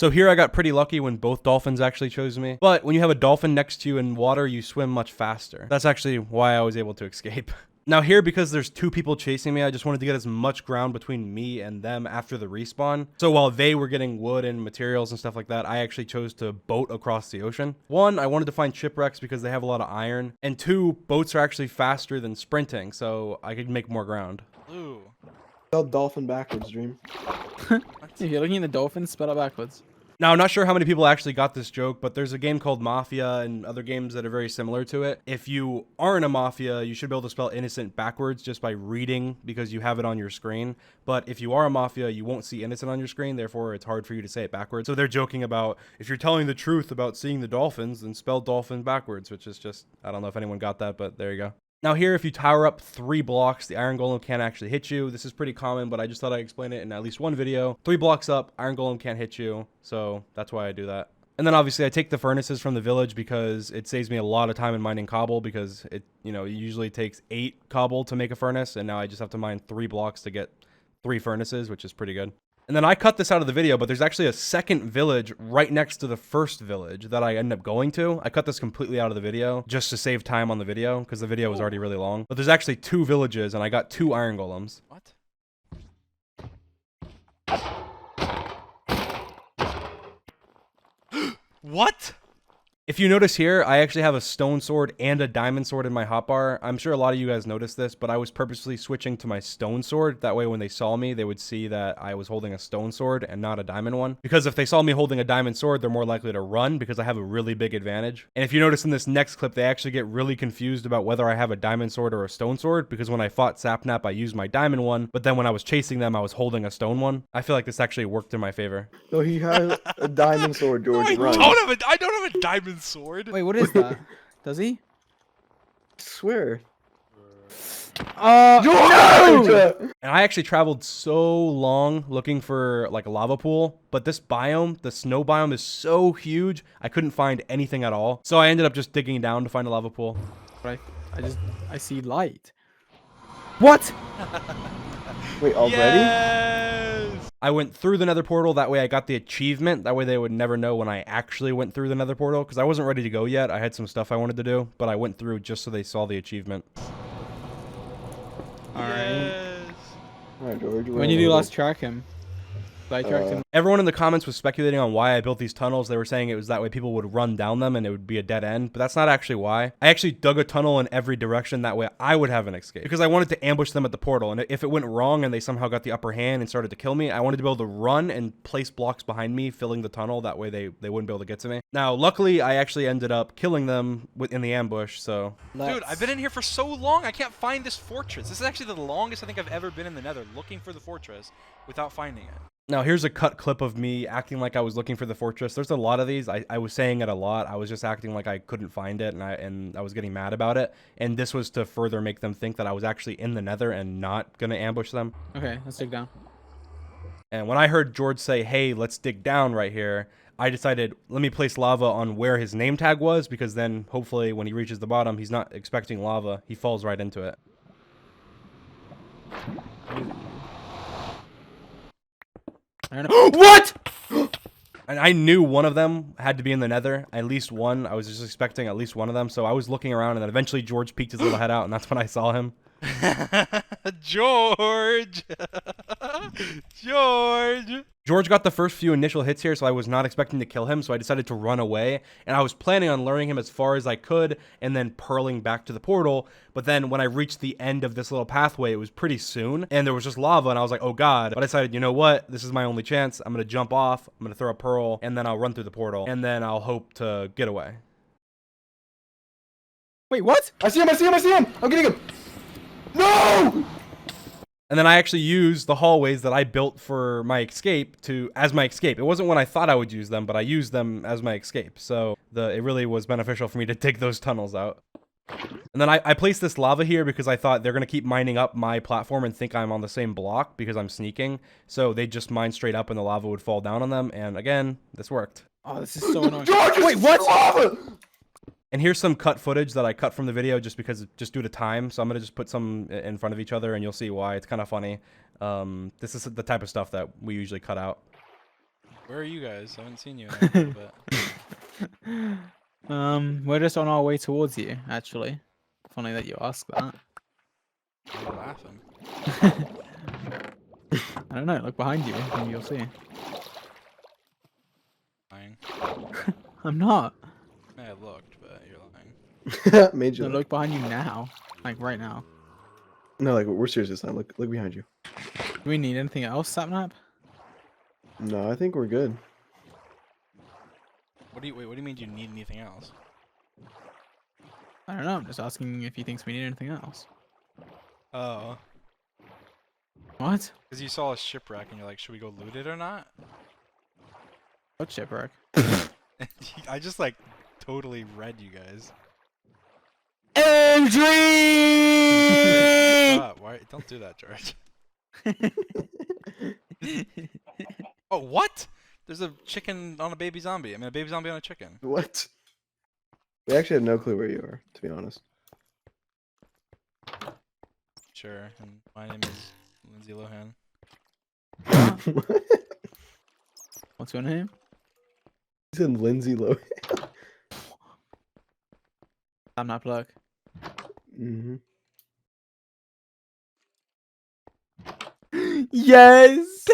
So here I got pretty lucky when both dolphins actually chose me. But when you have a dolphin next to you in water, you swim much faster. That's actually why I was able to escape. Now here, because there's 2 people chasing me, I just wanted to get as much ground between me and them after the respawn. So while they were getting wood and materials and stuff like that, I actually chose to boat across the ocean. 1, I wanted to find shipwrecks because they have a lot of iron. And 2, boats are actually faster than sprinting, so I could make more ground. Ooh. Spell dolphin backwards, Dream. If you're looking at the dolphin, spell it backwards. Now, I'm not sure how many people actually got this joke, but there's a game called Mafia and other games that are very similar to it. If you aren't a Mafia, you should be able to spell innocent backwards just by reading because you have it on your screen. But if you are a Mafia, you won't see innocent on your screen, therefore it's hard for you to say it backwards. So they're joking about, if you're telling the truth about seeing the dolphins, then spell dolphin backwards, which is just, I don't know if anyone got that, but there you go. Now here, if you tower up 3 blocks, the iron golem can't actually hit you. This is pretty common, but I just thought I'd explain it in at least one video. 3 blocks up, iron golem can't hit you, so that's why I do that. And then obviously I take the furnaces from the village because it saves me a lot of time in mining cobble because it, you know, it usually takes 8 cobble to make a furnace, and now I just have to mine 3 blocks to get 3 furnaces, which is pretty good. And then I cut this out of the video, but there's actually a second village right next to the first village that I ended up going to. I cut this completely out of the video just to save time on the video because the video was already really long. But there's actually 2 villages and I got 2 iron golems. What? What? If you notice here, I actually have a stone sword and a diamond sword in my hotbar. I'm sure a lot of you guys noticed this, but I was purposely switching to my stone sword. That way when they saw me, they would see that I was holding a stone sword and not a diamond one. Because if they saw me holding a diamond sword, they're more likely to run because I have a really big advantage. And if you notice in this next clip, they actually get really confused about whether I have a diamond sword or a stone sword because when I fought Sapnap, I used my diamond one, but then when I was chasing them, I was holding a stone one. I feel like this actually worked in my favor. No, he has a diamond sword, George. I Run. don't have a diamond sword. Wait, what is that? Does he? I swear. No! And I actually traveled so long looking for like a lava pool, but this biome, the snow biome, is so huge, I couldn't find anything at all. So I ended up just digging down to find a lava pool. Right. I see light. What? Wait, already? Yes! I went through the nether portal, that way I got the achievement, that way they would never know when I actually went through the nether portal, because I wasn't ready to go yet, I had some stuff I wanted to do, but I went through just so they saw the achievement. Yes. Alright, George. When did you last track him? I tracked him. Everyone in the comments was speculating on why I built these tunnels. They were saying it was that way people would run down them and it would be a dead end, but that's not actually why. I actually dug a tunnel in every direction, that way I would have an escape, because I wanted to ambush them at the portal, and if it went wrong and they somehow got the upper hand and started to kill me, I wanted to be able to run and place blocks behind me, filling the tunnel, that way they wouldn't be able to get to me. Now, luckily, I actually ended up killing them in the ambush, so... Dude, I've been in here for so long, I can't find this fortress. This is actually the longest I think I've ever been in the nether, looking for the fortress without finding it. Now, here's a cut clip of me acting like I was looking for the fortress. There's a lot of these. I was saying it a lot. I was just acting like I couldn't find it, and I was getting mad about it. And this was to further make them think that I was actually in the nether and not going to ambush them. Okay, let's dig down. And when I heard George say, hey, let's dig down right here, I decided, let me place lava on where his name tag was, because then hopefully when he reaches the bottom, he's not expecting lava. He falls right into it. What? And I knew one of them had to be in the nether, at least one. I was just expecting at least one of them, so I was looking around, and then eventually George peeked his little head out, and that's when I saw him. George! George! George got the first few initial hits here, so I was not expecting to kill him, so I decided to run away, and I was planning on luring him as far as I could, and then purling back to the portal, but then when I reached the end of this little pathway, it was pretty soon, and there was just lava, and I was like, oh god, but I decided, you know what, this is my only chance, I'm gonna jump off, I'm gonna throw a pearl, and then I'll run through the portal, and then I'll hope to get away. Wait, what? I see him! I'm getting him! No! And then I actually used the hallways that I built for my escape as my escape. It wasn't when I thought I would use them, but I used them as my escape. So it really was beneficial for me to dig those tunnels out. And then I placed this lava here because I thought they're going to keep mining up my platform and think I'm on the same block because I'm sneaking. So they just mine straight up and the lava would fall down on them. And again, this worked. Oh, this is so annoying. George, wait, what? Lava! And here's some cut footage that I cut from the video just due to time. So I'm going to just put some in front of each other and you'll see why. It's kind of funny. This is the type of stuff that we usually cut out. Where are you guys? I haven't seen you in a little bit. We're just on our way towards you, actually. Funny that you asked that. Why are you laughing? I don't know, look behind you and you'll see. Lying. I'm not. I looked, but you're lying. Made you No, look. look behind you now. Like right now. No, like we're serious this time. Look behind you. Do we need anything else, Sapnap? No, I think we're good. What do you mean? Do you need anything else? I don't know, I'm just asking if he thinks we need anything else. Oh, What? because you saw a shipwreck and you're like, should we go loot it or not? What shipwreck? I just like totally read you guys. Entry! Stop! Why? Don't do that, George. Oh, what? There's a chicken on a baby zombie. I mean, a baby zombie on a chicken. What? We actually have no clue where you are, to be honest. Sure. And my name is Lindsay Lohan. What's your name? He said Lindsay Lohan. Sapnap, look. Mm-hmm. Yes!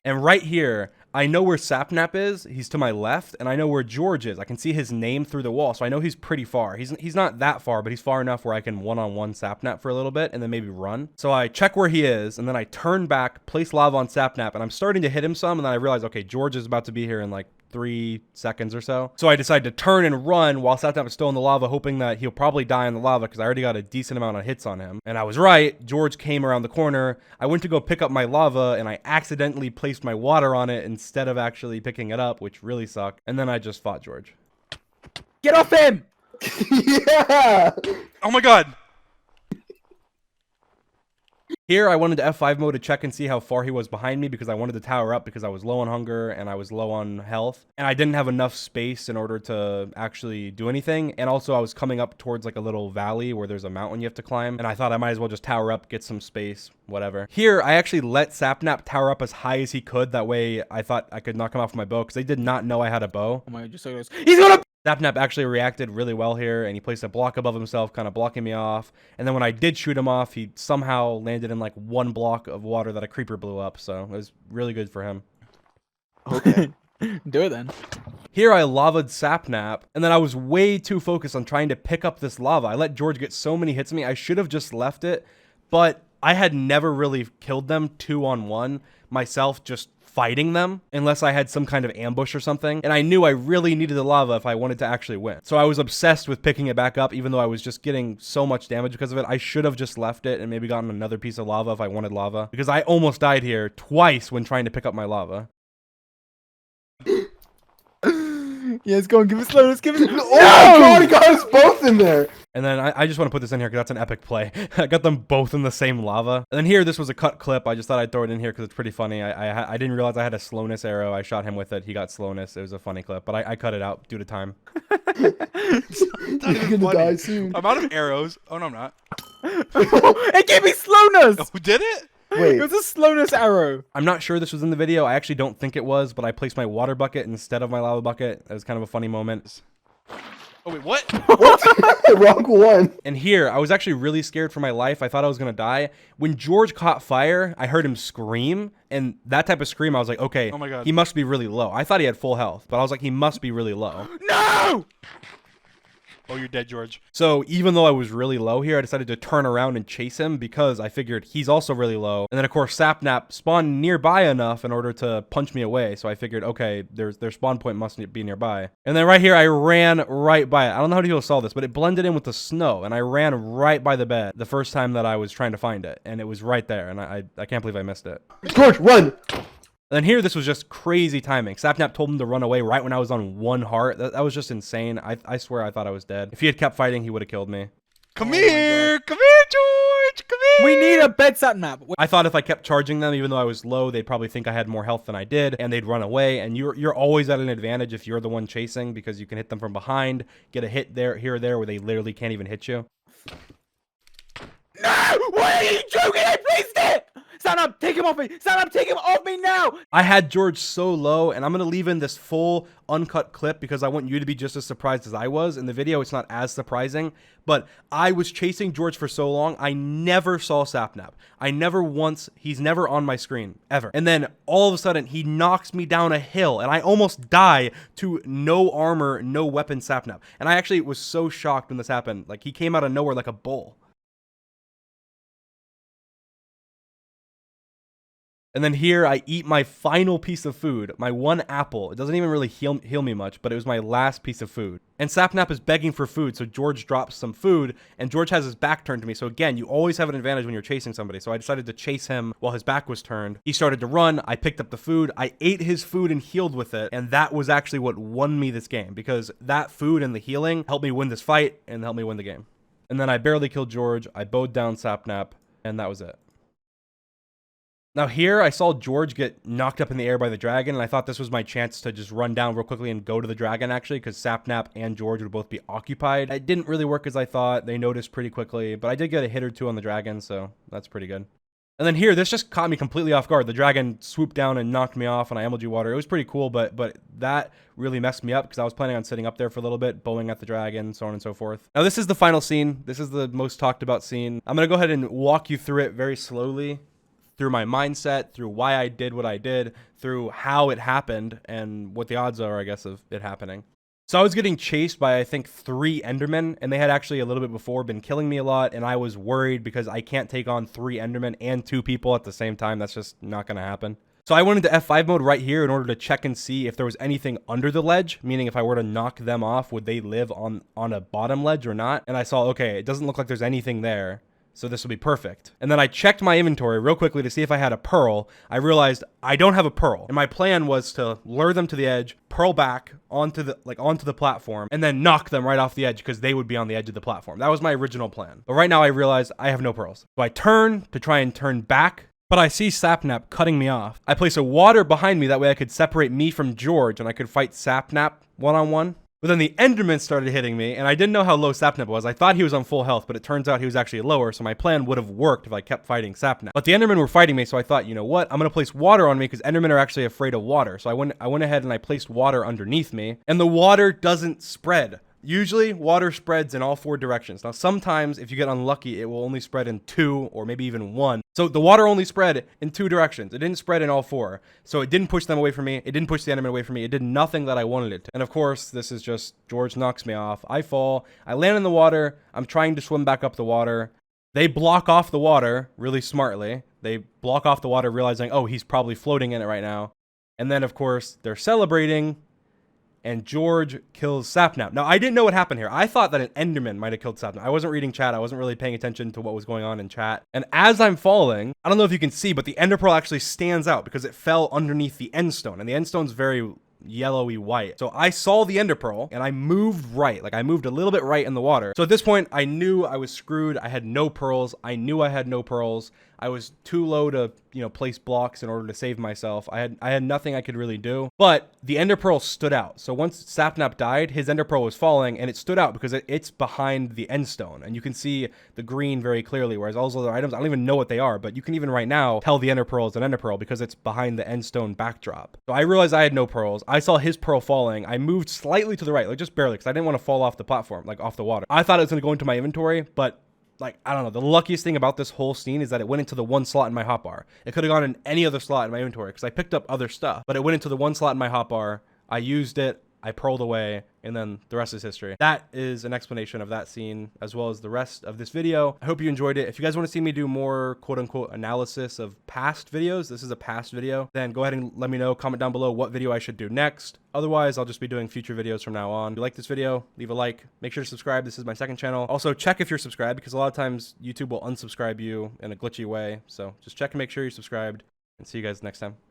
And right here, I know where Sapnap is. He's to my left, and I know where George is. I can see his name through the wall, so I know he's pretty far. He's not that far, but he's far enough where I can one-on-one Sapnap for a little bit and then maybe run. So I check where he is, and then I turn back, place lava on Sapnap, and I'm starting to hit him some, and then I realize, okay, George is about to be here in like 3 seconds or so. So I decide to turn and run while Sapnap is still in the lava, hoping that he'll probably die in the lava because I already got a decent amount of hits on him. And I was right. George came around the corner. I went to go pick up my lava and I accidentally placed my water on it instead of actually picking it up, which really sucked. And then I just fought George. Get off him! Yeah! Oh my god! Here, I wanted to F5 mode to check and see how far he was behind me because I wanted to tower up because I was low on hunger and I was low on health. And I didn't have enough space in order to actually do anything. And also, I was coming up towards like a little valley where there's a mountain you have to climb. And I thought I might as well just tower up, get some space, whatever. Here, I actually let Sapnap tower up as high as he could. That way, I thought I could knock him off my bow because they did not know I had a bow. Oh my god, just so goes. He's gonna. Sapnap actually reacted really well here, and he placed a block above himself, kind of blocking me off. And then when I did shoot him off, he somehow landed in like 1 block of water that a creeper blew up. So it was really good for him. Okay. Do it then. Here I lava'd Sapnap, and then I was way too focused on trying to pick up this lava. I let George get so many hits on me. I should have just left it, but I had never really killed them 2-on-1 myself, just fighting them unless I had some kind of ambush or something. And I knew I really needed the lava if I wanted to actually win. So I was obsessed with picking it back up, even though I was just getting so much damage because of it. I should have just left it and maybe gotten another piece of lava if I wanted lava, because I almost died here twice when trying to pick up my lava. Yes, go on, give us slowness, give us. Oh my god, he got us both in there! And then I just want to put this in here because that's an epic play. I got them both in the same lava. And then here, this was a cut clip. I just thought I'd throw it in here because it's pretty funny. I didn't realize I had a slowness arrow. I shot him with it. He got slowness. It was a funny clip, but I cut it out due to time. You're gonna die soon. I'm out of arrows. Oh no, I'm not. It gave me slowness! Oh, did it? Wait, It was a slowness arrow. I'm not sure this was in the video. I actually don't think it was, but I placed my water bucket instead of my lava bucket. It was kind of a funny moment. Oh wait, what? what? Wrong one. And here, I was actually really scared for my life. I thought I was going to die. When George caught fire, I heard him scream. And that type of scream, I was like, okay, Oh my God. he must be really low. I thought he had full health, but I was like, he must be really low. No! Oh, you're dead, George. So even though I was really low here, I decided to turn around and chase him because I figured he's also really low. And then, of course, Sapnap spawned nearby enough in order to punch me away. So I figured, okay, their spawn point must be nearby. And then right here, I ran right by it. I don't know how people saw this, but it blended in with the snow. And I ran right by the bed the first time that I was trying to find it. And it was right there. And I can't believe I missed it. George, run! And then here, this was just crazy timing. Sapnap told him to run away right when I was on 1 heart. That was just insane. I swear I thought I was dead. If he had kept fighting, he would have killed me. Come here! Come here, George! Come here! We need a bed Sapnap. I thought if I kept charging them, even though I was low, they'd probably think I had more health than I did, and they'd run away. And you're always at an advantage if you're the one chasing, because you can hit them from behind, get a hit there, here or there, where they literally can't even hit you. No! Why are you joking? I placed it! Sapnap, take him off me! Sapnap, take him off me now! I had George so low, and I'm going to leave in this full uncut clip because I want you to be just as surprised as I was. In the video, it's not as surprising, but I was chasing George for so long, I never saw Sapnap. He's never on my screen, ever. And then all of a sudden, he knocks me down a hill, and I almost die to no armor, no weapon Sapnap. And I actually was so shocked when this happened. Like, he came out of nowhere like a bull. And then here I eat my final piece of food, my one apple. It doesn't even really heal me much, but it was my last piece of food. And Sapnap is begging for food, so George drops some food, and George has his back turned to me. So again, you always have an advantage when you're chasing somebody. So I decided to chase him while his back was turned. He started to run, I picked up the food, I ate his food and healed with it, and that was actually what won me this game, because that food and the healing helped me win this fight and helped me win the game. And then I barely killed George, I bowed down Sapnap, and that was it. Now here, I saw George get knocked up in the air by the dragon, and I thought this was my chance to just run down real quickly and go to the dragon, actually, because Sapnap and George would both be occupied. It didn't really work as I thought. They noticed pretty quickly, but I did get a hit or two on the dragon, so that's pretty good. And then here, this just caught me completely off guard. The dragon swooped down and knocked me off, and I MLG water. It was pretty cool, but that really messed me up because I was planning on sitting up there for a little bit, bowing at the dragon, so on and so forth. Now, this is the final scene. This is the most talked about scene. I'm going to go ahead and walk you through it very slowly, through my mindset, through why I did what I did, through how it happened, and what the odds are, I guess, of it happening. So I was getting chased by, I think, 3 Endermen, and they had actually a little bit before been killing me a lot, and I was worried because I can't take on 3 Endermen and 2 people at the same time. That's just not going to happen. So I went into F5 mode right here in order to check and see if there was anything under the ledge, meaning if I were to knock them off, would they live on a bottom ledge or not? And I saw, okay, it doesn't look like there's anything there. So this will be perfect. And then I checked my inventory real quickly to see if I had a pearl. I realized I don't have a pearl. And my plan was to lure them to the edge, pearl back onto the platform, and then knock them right off the edge because they would be on the edge of the platform. That was my original plan. But right now I realized I have no pearls. So I turn to try and turn back, but I see Sapnap cutting me off. I place a water behind me, that way I could separate me from George and I could fight Sapnap one-on-one. But then the Enderman started hitting me, and I didn't know how low Sapnap was. I thought he was on full health, but it turns out he was actually lower, so my plan would have worked if I kept fighting Sapnap. But the Endermen were fighting me, so I thought, you know what? I'm going to place water on me, because Endermen are actually afraid of water. So I went ahead and I placed water underneath me, and the water doesn't spread. Usually, water spreads in all 4 directions. Now, sometimes, if you get unlucky, it will only spread in 2 or maybe even 1. So the water only spread in 2 directions. It didn't spread in all 4. So it didn't push them away from me. It didn't push the enemy away from me. It did nothing that I wanted it to. And of course, this is just George knocks me off. I fall. I land in the water. I'm trying to swim back up the water. They block off the water really smartly. They block off the water, realizing, oh, he's probably floating in it right now. And then, of course, they're celebrating. And George kills Sapnap. Now, I didn't know what happened here. I thought that an Enderman might have killed Sapnap. I wasn't reading chat. I wasn't really paying attention to what was going on in chat. And as I'm falling, I don't know if you can see, but the Ender Pearl actually stands out because it fell underneath the End Stone. And the End Stone's very yellowy white. So I saw the Ender Pearl and I moved right. Like I moved a little bit right in the water. So at this point, I knew I was screwed. I had no pearls. I knew I had no pearls. I was too low to, place blocks in order to save myself. I had nothing I could really do. But the Ender Pearl stood out. So once Sapnap died, his Ender Pearl was falling, and it stood out because it's behind the End Stone, and you can see the green very clearly. Whereas all those other items, I don't even know what they are, but you can even right now tell the Ender Pearl is an Ender Pearl because it's behind the End Stone backdrop. So I realized I had no pearls. I saw his pearl falling. I moved slightly to the right, like just barely, because I didn't want to fall off the platform, like off the water. I thought it was going to go into my inventory, but I don't know. The luckiest thing about this whole scene is that it went into the 1 slot in my hotbar. It could have gone in any other slot in my inventory because I picked up other stuff, but it went into the 1 slot in my hotbar. I used it. I pearled away, and then the rest is history. That is an explanation of that scene, as well as the rest of this video. I hope you enjoyed it. If you guys want to see me do more quote-unquote analysis of past videos, this is a past video, then go ahead and let me know. Comment down below what video I should do next. Otherwise, I'll just be doing future videos from now on. If you like this video, leave a like. Make sure to subscribe. This is my 2nd channel. Also, check if you're subscribed, because a lot of times YouTube will unsubscribe you in a glitchy way. So just check and make sure you're subscribed, and see you guys next time.